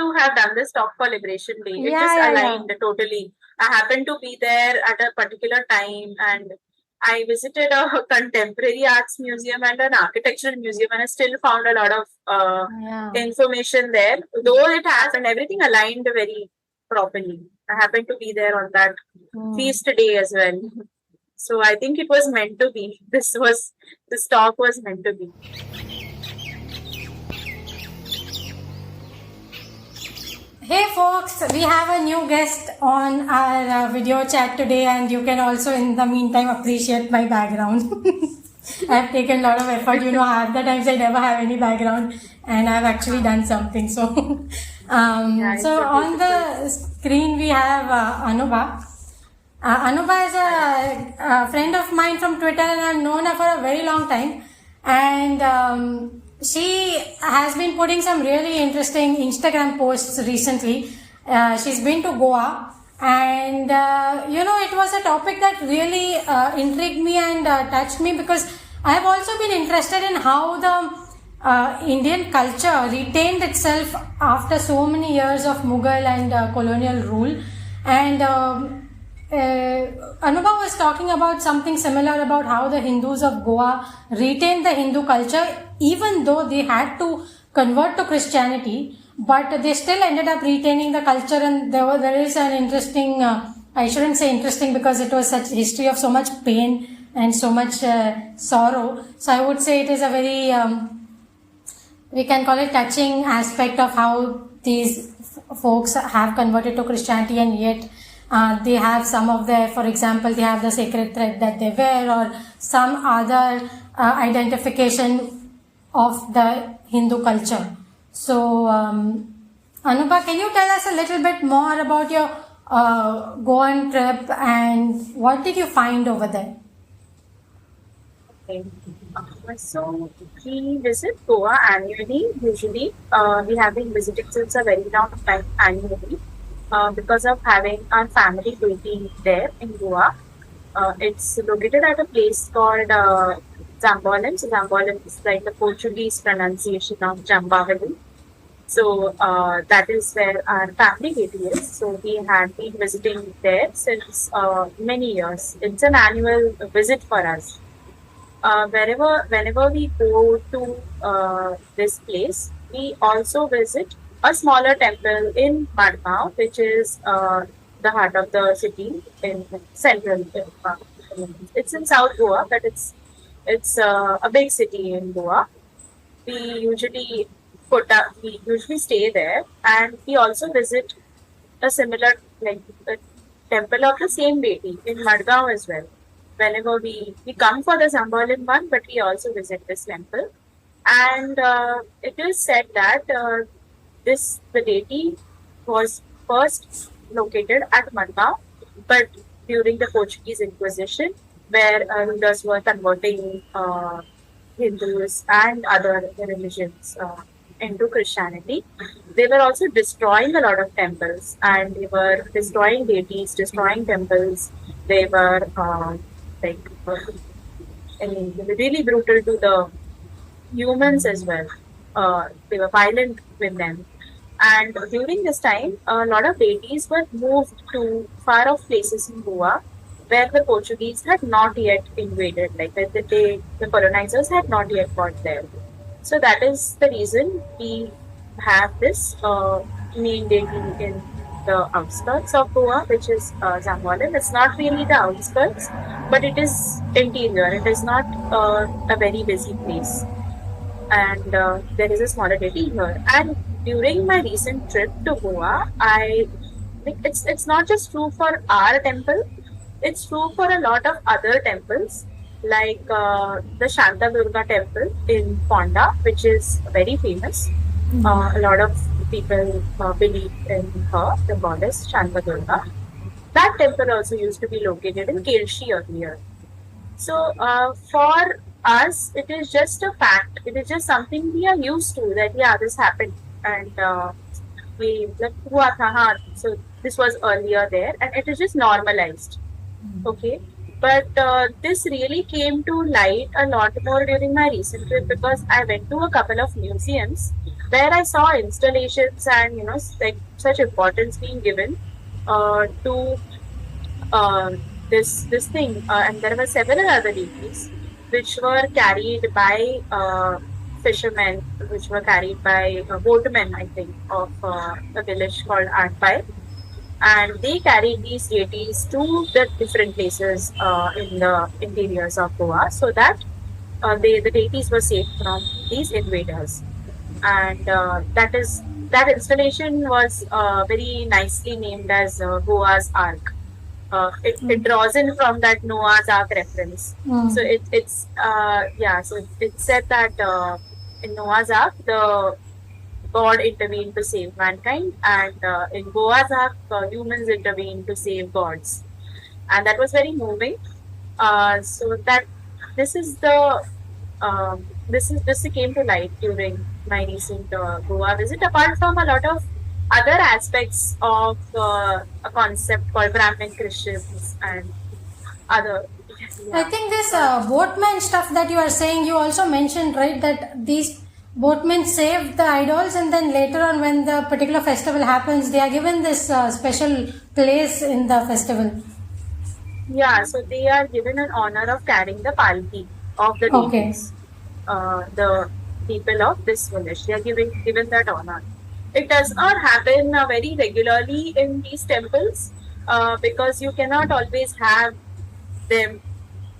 to have done this talk for Liberation Day. It just aligned totally. I happened to be there at a particular time, and I visited a contemporary arts museum and an architectural museum, and I still found a lot of information there. Though it has, and everything aligned very properly. I happened to be there on that feast day as well. So I think it was meant to be. This talk was meant to be. Hey folks, we have a new guest on our video chat today, and you can also in the meantime appreciate my background. I've taken a lot of effort, half the times I never have any background and I've actually done something. So, so on the screen we have Anubha. Anubha is a friend of mine from Twitter, and I've known her for a very long time. And she has been putting some really interesting Instagram posts recently. She's been to Goa, and it was a topic that really intrigued me and touched me, because I have also been interested in how the Indian culture retained itself after so many years of Mughal and colonial rule. And Anubha was talking about something similar about how the Hindus of Goa retained the Hindu culture even though they had to convert to Christianity, but they still ended up retaining the culture. And there is an interesting, I shouldn't say interesting because it was such history of so much pain and so much sorrow. So I would say it is a very, we can call it touching aspect of how these folks have converted to Christianity, and yet they have some of their, for example, they have the sacred thread that they wear, or some other identification of the Hindu culture. So, Anubha, can you tell us a little bit more about your Goan trip and what did you find over there? Okay. So, we visit Goa annually, usually. We have been visiting since a very long time annually. Because of having our family waiting there in Goa. It's located at a place called Zambolim. So Zambolim is like the Portuguese pronunciation of Jambavalli. So that is where our family waiting is. So we had been visiting there since many years. It's an annual visit for us. Whenever we go to this place, we also visit a smaller temple in Madgaon, which is the heart of the city in central. It's in South Goa, but it's a big city in Goa. We usually stay there, and we also visit a similar a temple of the same deity in Madgaon as well. Whenever we come for the Zambolim one, but we also visit this temple, and it is said that the deity was first located at Ponda, but during the Portuguese Inquisition, where rulers were converting Hindus and other religions into Christianity, they were also destroying a lot of temples, and they were destroying deities, destroying temples. They were they were really brutal to the humans as well. They were violent with them. And during this time, a lot of deities were moved to far off places in Goa where the Portuguese had not yet invaded, like the colonizers had not yet got there. So that is the reason we have this main deity in the outskirts of Goa, which is Zambolim. It's not really the outskirts, but it is interior. It is not a very busy place. And there is a smaller deity here. And during my recent trip to Goa, it's not just true for our temple, it's true for a lot of other temples, like the Shanta Durga temple in Ponda, which is very famous. A lot of people believe in her, the goddess Shanta Durga. That temple also used to be located in Kelshi earlier. So for us, it is just a fact. It is just something we are used to, that yeah, this happened. And so this was earlier there, and it is just normalized. Okay, but this really came to light a lot more during my recent trip, because I went to a couple of museums where I saw installations and like such importance being given to this thing, and there were several other deities which were carried by fishermen, which were carried by boatmen, I think, of a village called Adpai, and they carried these deities to the different places in the interiors of Goa, so that the deities were saved from these invaders, and that installation was very nicely named as Goa's Ark. It draws in from that Noah's Ark reference. So it's yeah. So it said that in Noah's Ark, the God intervened to save mankind, and in Goa's Ark, humans intervened to save gods, and that was very moving. So that this is the this came to light during my recent Goa visit. Apart from a lot of other aspects of a concept called Brahmin Christians and other. I Yeah. think this boatman stuff that you are saying, you also mentioned, right, that these boatmen saved the idols, and then later on, when the particular festival happens, they are given this special place in the festival. Yeah, so they are given an honor of carrying the palki of the Okay. deities. The people of this village, they are given that honor. It does not happen very regularly in these temples because you cannot always have them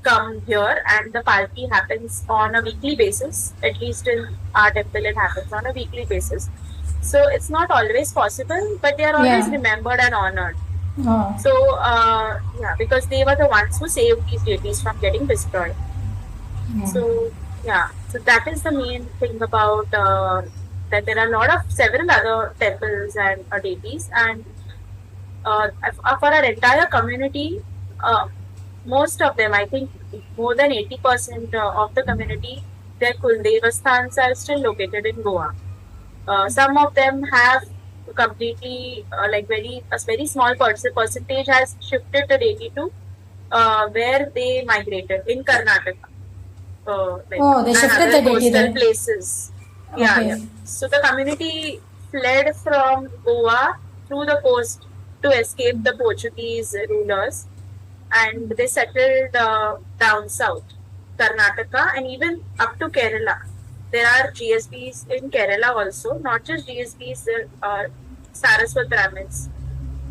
come here, and the palki happens on a weekly basis. At least in our temple, it happens on a weekly basis. So it's not always possible, but they are always Yeah. remembered and honored. Oh. So, yeah, because they were the ones who saved these deities from getting destroyed. So, yeah, so that is the main thing about that there are a lot of several other temples and deities, and for our entire community, most of them, I think more than 80% of the community, their Kuldevasthans are still located in Goa. Some of them have completely like a very small percentage has shifted the deity to where they migrated in Karnataka, Oh, they and shifted other the deity coastal there. places. Yeah, yeah. Okay. So the community fled from Goa through the coast to escape the Portuguese rulers, and they settled down south, Karnataka, and even up to Kerala. There are GSBs in Kerala also, not just GSBs, there are Saraswat Brahmins.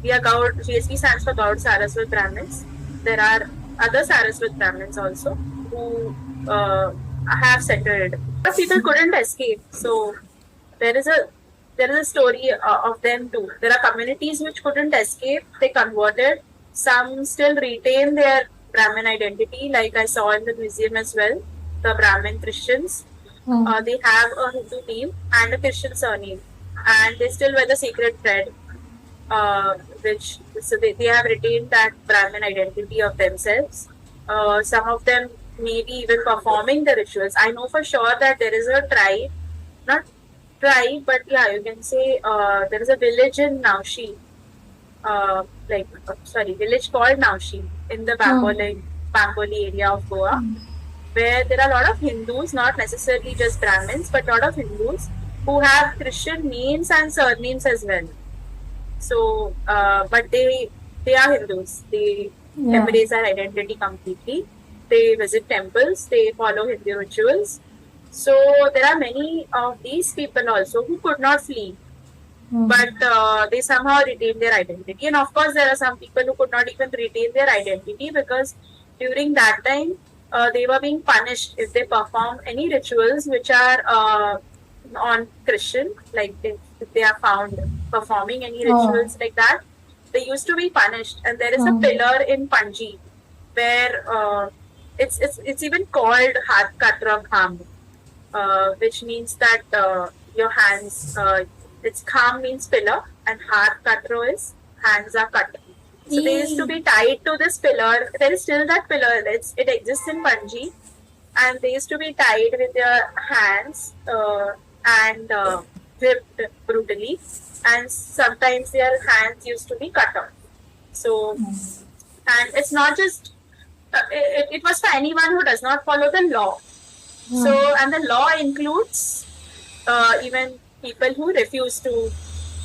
We are Gaud, GSB stands for Gaud Saraswat Brahmins. There are other Saraswat Brahmins also who have settled. But people couldn't escape, so there is a story of them too. There are communities which couldn't escape; they converted. Some still retain their Brahmin identity, like I saw in the museum as well. The Brahmin Christians, they have a Hindu name and a Christian surname, and they still wear the sacred thread, which so they have retained that Brahmin identity of themselves. Some of them maybe even performing the rituals. I know for sure that there is a tribe, not tribe, but yeah, you can say there is a village in Naushi, village called Naushi in the Bamboli area of Goa, where there are a lot of Hindus, not necessarily just Brahmins, but a lot of Hindus who have Christian names and surnames as well. So, but they are Hindus. They Yeah. embrace their identity completely. They visit temples. They follow Hindu rituals. So there are many of these people also who could not flee, but they somehow retain their identity. And of course, there are some people who could not even retain their identity because during that time they were being punished if they perform any rituals which are on Christian, like if they are found performing any rituals like that, they used to be punished. And there is a pillar in Panji where it's even called Hat Katra Kham, which means that your hands, it's Kham means pillar, and Hat Katro is hands are cut. So they used to be tied to this pillar. There is still that pillar. It exists in Panji, and they used to be tied with their hands and whipped brutally, and sometimes their hands used to be cut off. So, and it's not just it was for anyone who does not follow the law. So, and the law includes even people who refuse to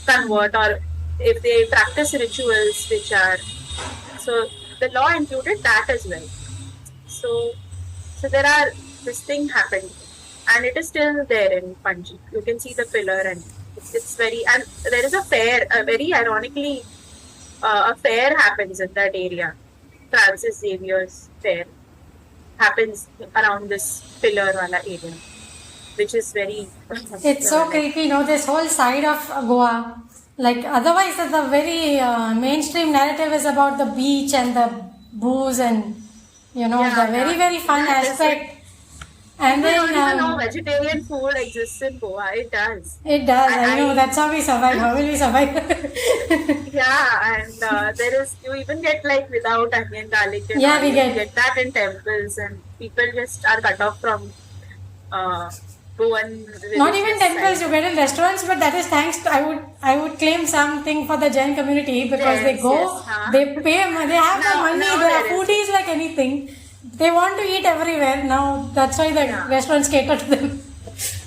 convert, or if they practice rituals which are, so the law included that as well. So there are, this thing happened, and it is still there in Panji. You can see the pillar, and it's very, and there is a fair, very ironically, a fair happens in that area. Francis Xavier's fair happens around this pillar wala area, which is very. It's so creepy, this whole side of Goa. Like, otherwise, the very mainstream narrative is about the beach and the booze and, the very, very fun aspect. And People then, don't even know vegetarian food exists in Goa. It does. It does. I know. That's how we survive. How will we survive? Yeah, and there is, you even get like without onion, garlic. Yeah, we get that in temples, and people just are cut off from Goan. Not even temples, you get in restaurants, but that is thanks to, I would claim something for the Jain community, because they go, they pay, they have the money, they are foodies like anything. They want to eat everywhere. Now that's why the restaurants cater to them.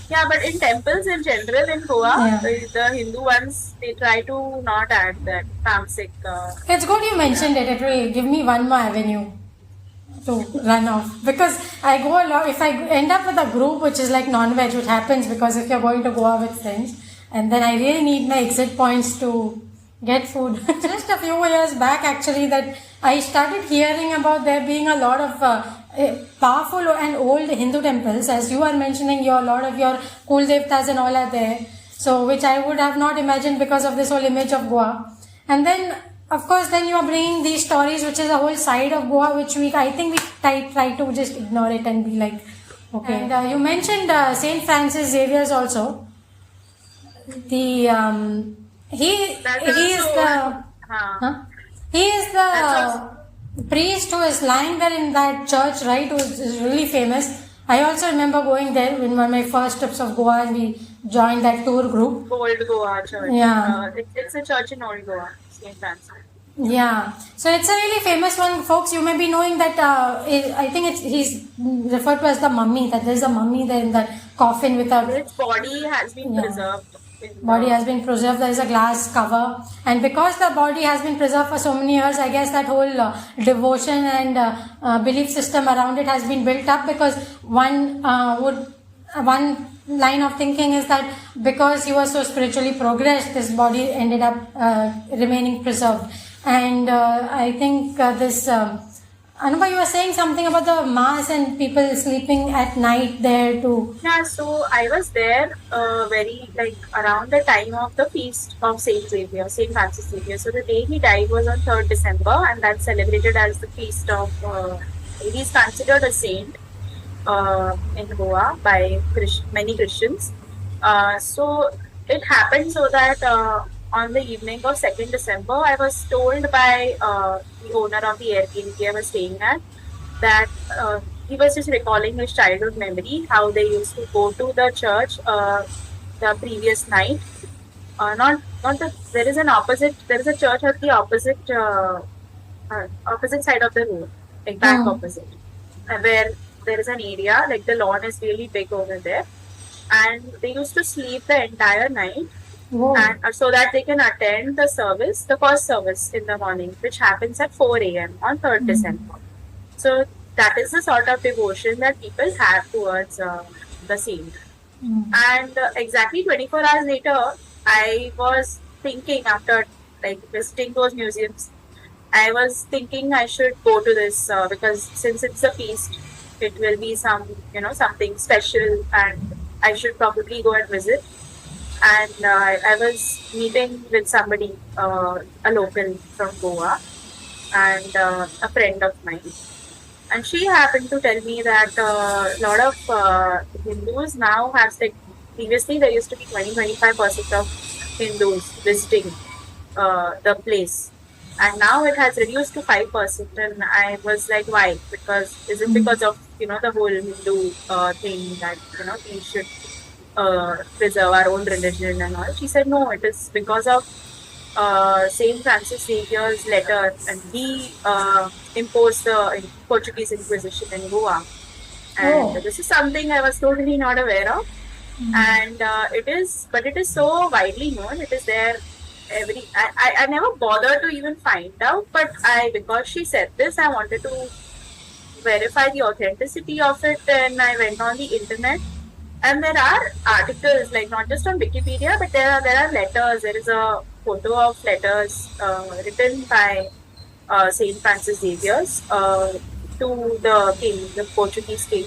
Yeah, but in temples in general in Goa, the Hindu ones, they try to not add that tamasic. It's good you mentioned it. It will give me one more avenue to run off, because I go a lot. If I end up with a group which is like non-veg, which happens because if you're going to Goa with friends, and then I really need my exit points to get food. Just a few years back, actually, that I started hearing about there being a lot of powerful and old Hindu temples. As you are mentioning, a lot of your Kul Devtas and all are there. So, which I would have not imagined because of this whole image of Goa. And then, of course, then you are bringing these stories, which is a whole side of Goa, which I think we try to just ignore it and be like, okay. And you mentioned Saint Francis Xavier's also. The he is the priest who is lying there in that church, right? Who is really famous. I also remember going there in one of my first trips of Goa, and we joined that tour group. Old Goa church. Yeah. It's a church in Old Goa, St. Francis. Yeah. So it's a really famous one, folks. You may be knowing that I think he's referred to as the mummy, that there's a mummy there in that coffin with a... Its body has been preserved. Body has been preserved. There is a glass cover, and because the body has been preserved for so many years, I guess that whole devotion and belief system around it has been built up. Because one line of thinking is that because he was so spiritually progressed, this body ended up remaining preserved. And I think this. Anubha, you were saying something about the mass and people sleeping at night there too. Yeah, so I was there very around the time of the feast of Saint Xavier, Saint Francis Xavier. So the day he died was on 3rd December, and that's celebrated as the feast of. He's considered a saint in Goa by many Christians. So it happened so that on the evening of 2nd December, I was told by the owner of the Airbnb I was staying at that he was just recalling his childhood memory, how they used to go to the church the previous night. There is a church at the opposite side of the road, like back opposite, where there is an area, like the lawn is really big over there, and they used to sleep the entire night. And so that they can attend the service, the first service in the morning, which happens at 4 a.m. on 3rd December. So that is the sort of devotion that people have towards the saint. And exactly 24 hours later, I was thinking, after visiting those museums, I was thinking I should go to this because since it's a feast, it will be something special, and I should probably go and visit. And I was meeting with somebody, a local from Goa, and a friend of mine. And she happened to tell me that a lot of Hindus now have, previously there used to be 20-25% of Hindus visiting the place. And now it has reduced to 5%. And I was like, why? Is it because of, the whole Hindu thing that, we should preserve our own religion and all? She said, no, it is because of Saint Francis Xavier's letter, and he imposed the Portuguese Inquisition in Goa. And this is something I was totally not aware of. and it is so widely known. It is there I never bothered to even find out, but because she said this, I wanted to verify the authenticity of it, and I went on the internet. And there are articles, like not just on Wikipedia, but there are letters. There is a photo of letters written by Saint Francis Xavier to the king, the Portuguese king,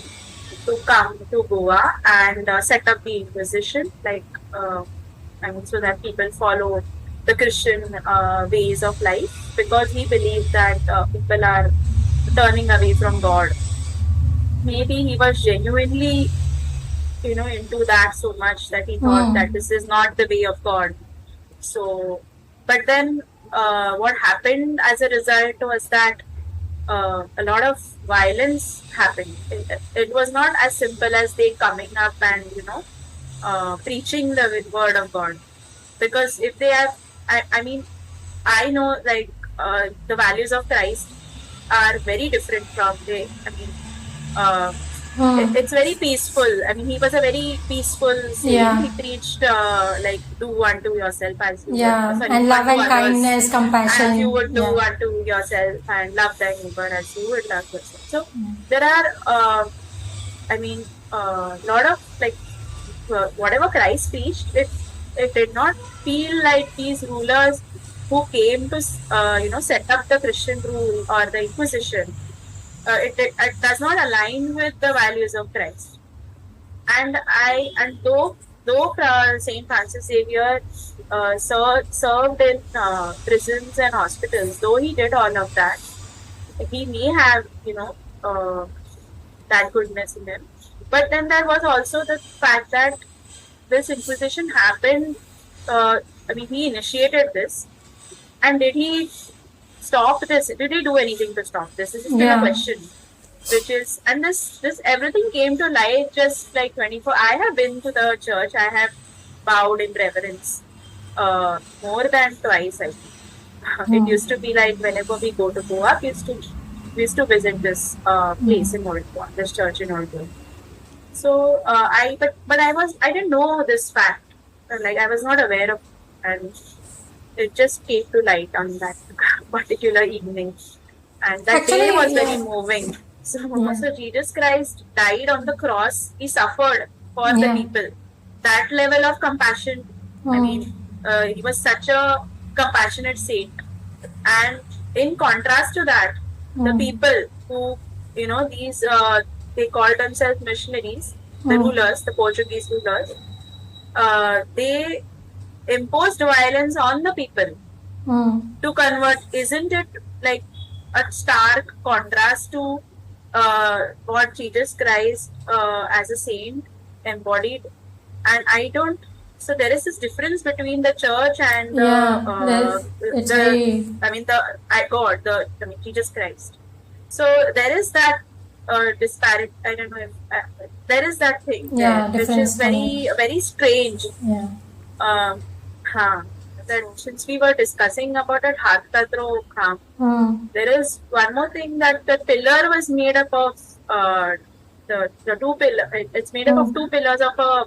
to come to Goa and set up the Inquisition, so that people follow the Christian ways of life, because he believed that people are turning away from God. Maybe he was genuinely into that so much that he thought that this is not the way of God. So, but then what happened as a result was that a lot of violence happened. It was not as simple as they coming up and preaching the word of God, because if they have, I know, like, the values of Christ are very different from it's very peaceful. He was a very peaceful saint. Yeah. He preached do unto yourself as you would. And love and kindness, compassion. As you would do unto yourself, and love thy neighbor as you would love yourself. So there are, lot of whatever Christ preached, it did not feel like these rulers who came to set up the Christian rule or the Inquisition. It does not align with the values of Christ. And though Saint Francis Xavier served in prisons and hospitals, though he did all of that, he may have that goodness in him. But then there was also the fact that this Inquisition happened. He initiated this, and did he stop this? Did he do anything to stop this? This is still a question. And this everything came to light just like 24. I have been to the church. I have bowed in reverence more than twice, I think. It used to be like whenever we go to Goa, we used to visit this place in Old Goa, this church in Old Goa. So I didn't know this fact. I was not aware of, and it just came to light on that particular evening, and that day was very moving. So Jesus Christ died on the cross. He suffered for the people. That level of compassion. He was such a compassionate saint. And in contrast to that, the people who these they called themselves missionaries, the rulers, the Portuguese rulers, they imposed violence on the people to convert. Isn't it like a stark contrast to what Jesus Christ as a saint embodied? And so there is this difference between the church and Jesus Christ. So there is that disparate. I don't know if there is that thing which is very, very strange. That since we were discussing about it, there is one more thing, that the pillar was made up of the two pillars. It's made up of two pillars of a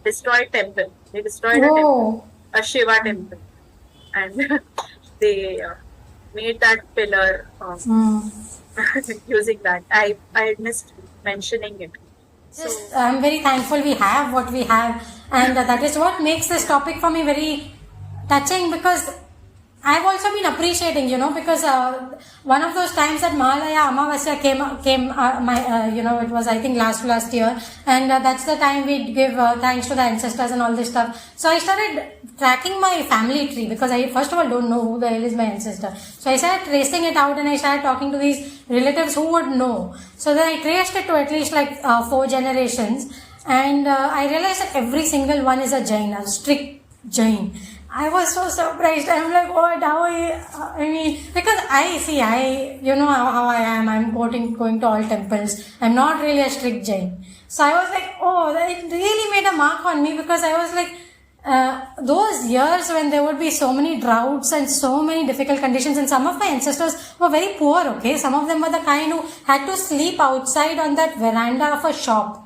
destroyed temple. They destroyed a Shiva temple, and they made that pillar using that. I missed mentioning it. I'm very thankful we have what we have, and that is what makes this topic for me very touching, because I've also been appreciating, because one of those times that Mahalaya Amavasya came it was, I think, last year, and that's the time we give thanks to the ancestors and all this stuff. So I started tracking my family tree, because I first of all don't know who the hell is my ancestor. So I started tracing it out, and I started talking to these relatives who would know. So then I traced it to at least 4 generations, and I realized that every single one is a Jain, a strict Jain. I was so surprised. I'm like, what? Because you know how I am. I'm going to all temples. I'm not really a strict Jain. So I was like, it really made a mark on me, because I was like, those years when there would be so many droughts and so many difficult conditions, and some of my ancestors were very poor, okay? Some of them were the kind who had to sleep outside on that veranda of a shop.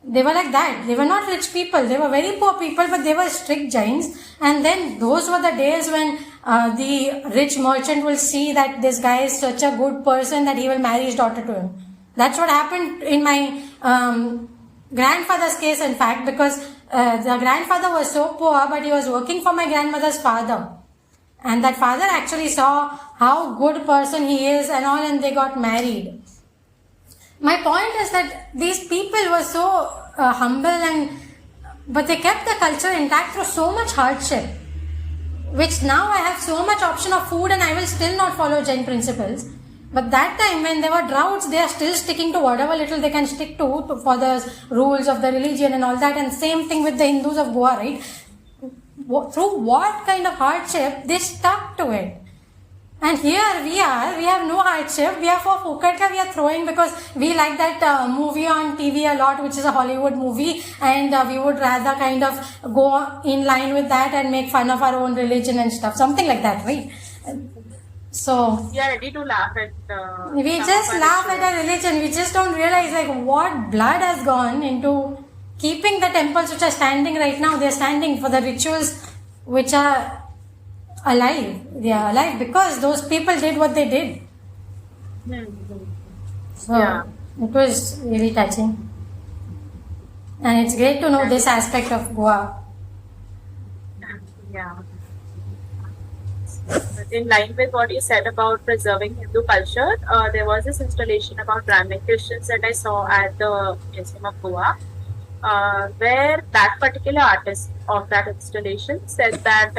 They were like that. They were not rich people. They were very poor people, but they were strict Jains. And then those were the days when the rich merchant will see that this guy is such a good person that he will marry his daughter to him. That's what happened in my grandfather's case, in fact, because the grandfather was so poor, but he was working for my grandmother's father. And that father actually saw how good person he is and all, and they got married. My point is that these people were so humble, but they kept the culture intact through so much hardship, which now I have so much option of food and I will still not follow Jain principles. But that time when there were droughts, they are still sticking to whatever little they can stick to for the rules of the religion and all that. And same thing with the Hindus of Goa, right? Through what kind of hardship, they stuck to it. And here we have no hardship. We are for Fukatka, we are throwing because we like that movie on TV a lot, which is a Hollywood movie, and we would rather kind of go in line with that and make fun of our own religion and stuff. Something like that, right? So we are ready to laugh at we just laugh at our religion. We just don't realize like what blood has gone into keeping the temples which are standing right now. They are standing for the rituals which are alive. They are alive because those people did what they did. So it was really touching, and it's great to know this aspect of Goa. Yeah. In line with what you said about preserving Hindu culture, there was this installation about Brahmin Christians that I saw at the Museum of Goa, where that particular artist of that installation said that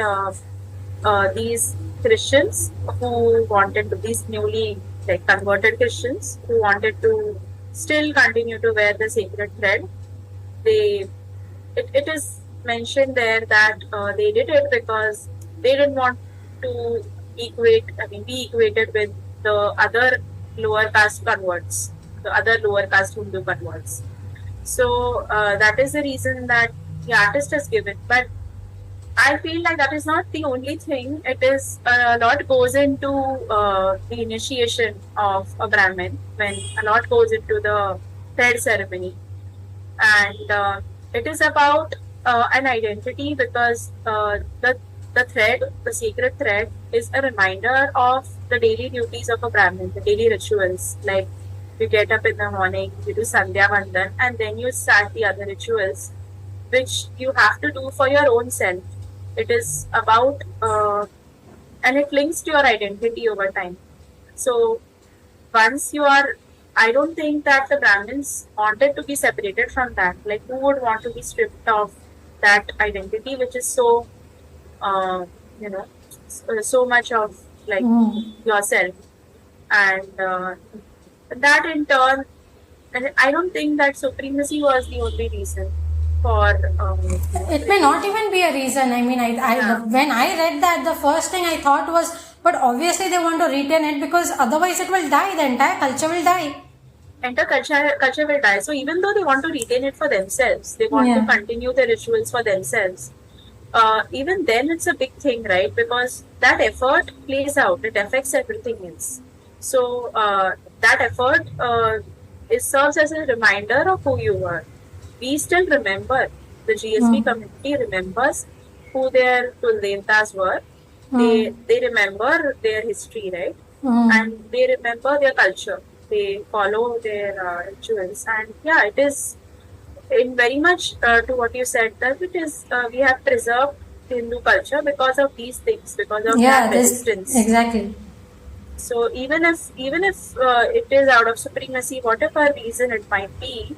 these Christians who wanted to, these newly converted Christians who wanted to still continue to wear the sacred thread, it is mentioned there that they did it because they didn't want to be equated with the other lower caste converts, the other lower caste Hindu converts. So that is the reason that the artist has given. But I feel like that is not the only thing. It is a lot goes into the initiation of a Brahmin, when a lot goes into the thread ceremony. And it is about an identity, because the thread, the sacred thread, is a reminder of the daily duties of a Brahmin, the daily rituals. Like you get up in the morning, you do Sandhya Vandan, and then you start the other rituals, which you have to do for your own self. It is about, and it links to your identity over time. So once you are, I don't think that the Brahmins wanted to be separated from that. Like, who would want to be stripped of that identity, which is so, so much of like yourself, and that in turn, and I don't think that supremacy was the only reason for. It may not even be a reason. I mean, when I read that, the first thing I thought was, but obviously they want to retain it because otherwise it will die. The entire culture will die. Entire culture will die. So even though they want to retain it for themselves, they want to continue the rituals for themselves. Even then, it's a big thing, right? Because that effort plays out. It affects everything else. So that effort serves as a reminder of who you were. We still remember, the GSB community remembers who their Kuldevtas were. They remember their history, right? And they remember their culture. They follow their rituals. And yeah, it is in very much to what you said, that it is, we have preserved Hindu culture because of these things, because of that resistance. Exactly. So even if it is out of supremacy, whatever reason it might be,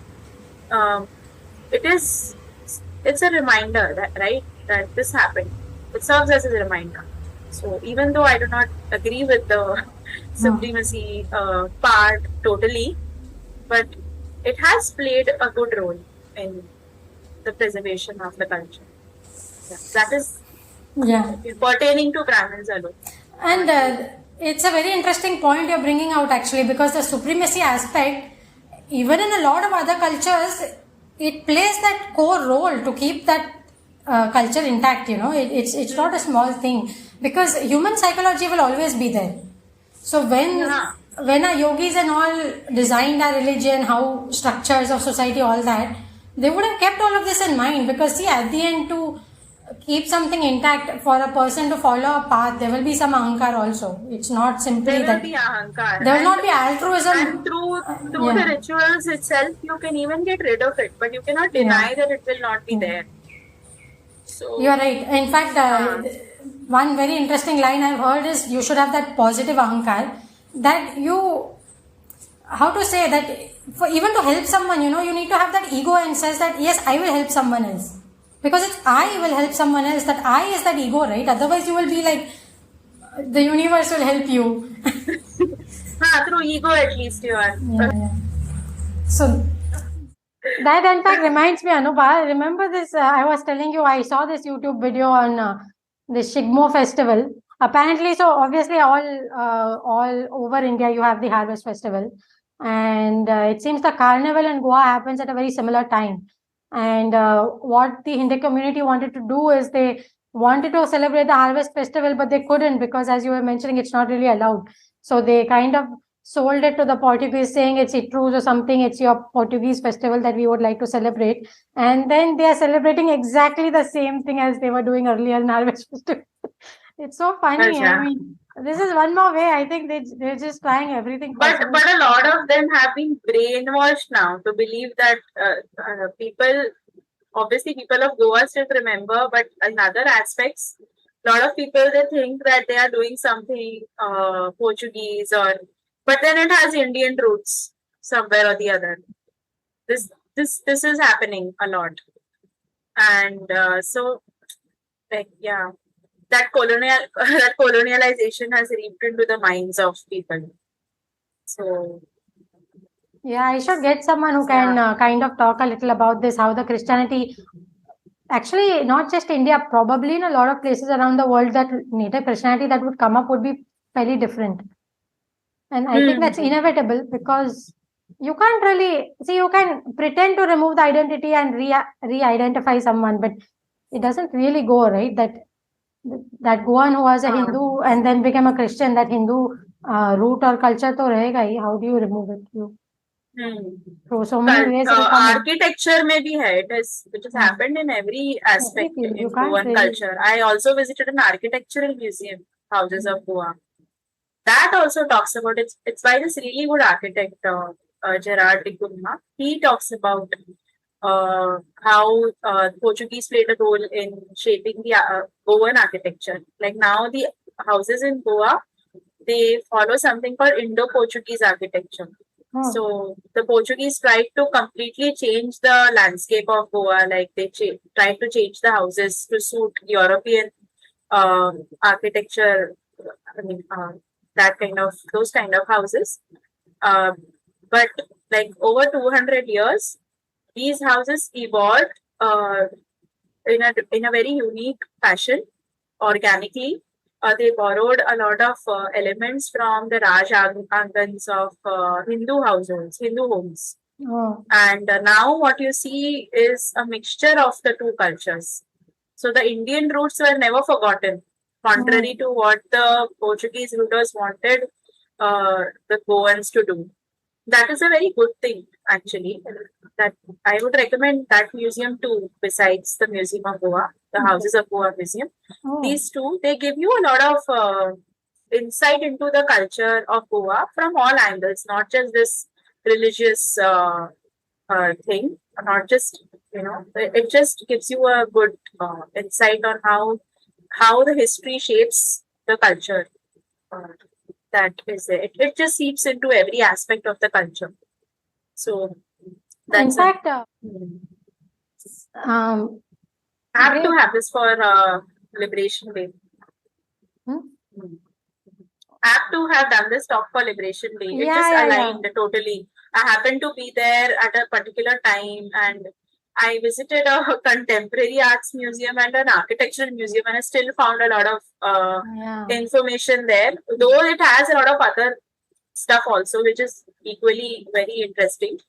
it's a reminder that, right, that this happened. It serves as a reminder. So even though I do not agree with the supremacy part totally, but it has played a good role in the preservation of the culture. Yeah, that is pertaining to Brahmins alone. And it's a very interesting point you're bringing out, actually, because the supremacy aspect, even in a lot of other cultures, it plays that core role to keep that culture intact. It's not a small thing, because human psychology will always be there. So when our yogis and all designed our religion, how structures of society, all that, they would have kept all of this in mind, because see, at the end, to keep something intact, for a person to follow a path, there will be some ahankar also. It's not simply There will that be ahankar, there will not be altruism. and through the Yeah, rituals itself, you can even get rid of it, but you cannot yeah, deny that it will not be yeah. there. So, You're right. In fact, one very interesting line I've heard is, you should have that positive ahankar, that you, how to say that, for even to help someone, you need to have that ego and says that, yes, I will help someone else. Because it's I will help someone else, that I is that ego, right? Otherwise, you will be like, the universe will help you. through ego at least you are. Yeah. So, that in fact reminds me, Anubha, remember this? I was telling you, I saw this YouTube video on the Shigmo festival. Apparently, so obviously, all over India, you have the harvest festival, and it seems the carnival in Goa happens at a very similar time. And what the Hindu community wanted to do is, they wanted to celebrate the harvest festival, but they couldn't, because, as you were mentioning, it's not really allowed. So they kind of sold it to the Portuguese, saying it's Itrus or something, it's your Portuguese festival that we would like to celebrate. And then they are celebrating exactly the same thing as they were doing earlier in Harvest Festival. It's so funny. I Acha. mean, this is one more way. I think they're just trying everything possible. But a lot of them have been brainwashed now to believe that people, obviously people of Goa still remember, but in other aspects, a lot of people, they think that they are doing something Portuguese, but then it has Indian roots somewhere or the other. This is happening a lot, and so, like, yeah, that colonialization has reaped into the minds of people. So, Yeah, I should get someone who can kind of talk a little about this, how the Christianity, actually, not just India, probably in a lot of places around the world, that native Christianity that would come up would be fairly different. And I think that's inevitable, because you can't really see, you can pretend to remove the identity and re-identify someone, but it doesn't really go, right? That Goan who was a Hindu and then became a Christian, that Hindu root or culture to rahega hi. How do you remove it? Through so many ways it'll come in. architecture may be it is, which has happened in every aspect Everything. You in can't Goan really. culture. I also visited an architectural museum, Houses of Goa. That also talks about it. It's by this really good architect, Gerard de Gulma. He talks about how Portuguese played a role in shaping the Goan architecture. Like now, the houses in Goa, they follow something called Indo-Portuguese architecture. So the Portuguese tried to completely change the landscape of Goa. Like they tried to change the houses to suit European architecture. I mean, those kind of houses. But like over 200 years, these houses evolved in a very unique fashion, organically. They borrowed a lot of elements from the Raj Angans of Hindu households, Hindu homes. And now what you see is a mixture of the two cultures. So the Indian roots were never forgotten, contrary to what the Portuguese rulers wanted the Goans to do. That is a very good thing, actually. That I would recommend that museum too, besides the Museum of Goa, the Houses of Goa Museum. These two, they give you a lot of insight into the culture of Goa from all angles, not just this religious thing, not just, it just gives you a good insight on how the history shapes the culture. That is it. It just seeps into every aspect of the culture. So that's in fact, I have to have this for Liberation Day. I have to have done this talk for Liberation Day. It just aligned totally. I happened to be there at a particular time, and I visited a contemporary arts museum and an architectural museum, and I still found a lot of information there. Though it has a lot of other stuff also, which is equally very interesting.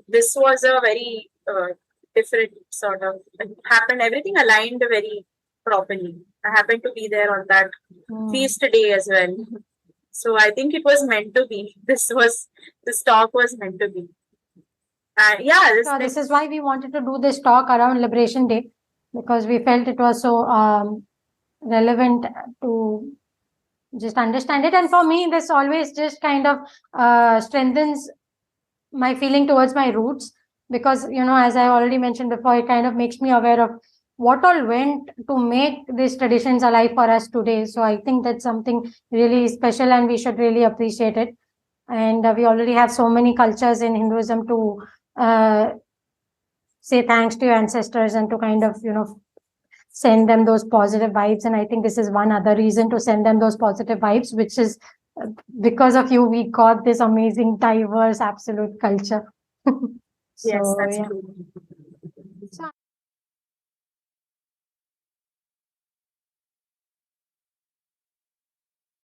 This was a very different sort of, it happened. Everything aligned very properly. I happened to be there on that feast day as well. So I think it was meant to be. This talk was meant to be. And yeah, So this is why we wanted to do this talk around Liberation Day, because we felt it was so relevant to just understand it. And for me, this always just kind of strengthens my feeling towards my roots, because, you know, as I already mentioned before, it kind of makes me aware of what all went to make these traditions alive for us today. So I think that's something really special and we should really appreciate it. And we already have so many cultures in Hinduism to uh, say thanks to your ancestors and to kind of, you know, send them those positive vibes. And I think this is one other reason to send them those positive vibes, which is because of you, we got this amazing, diverse, absolute culture. yes, So, that's yeah. true.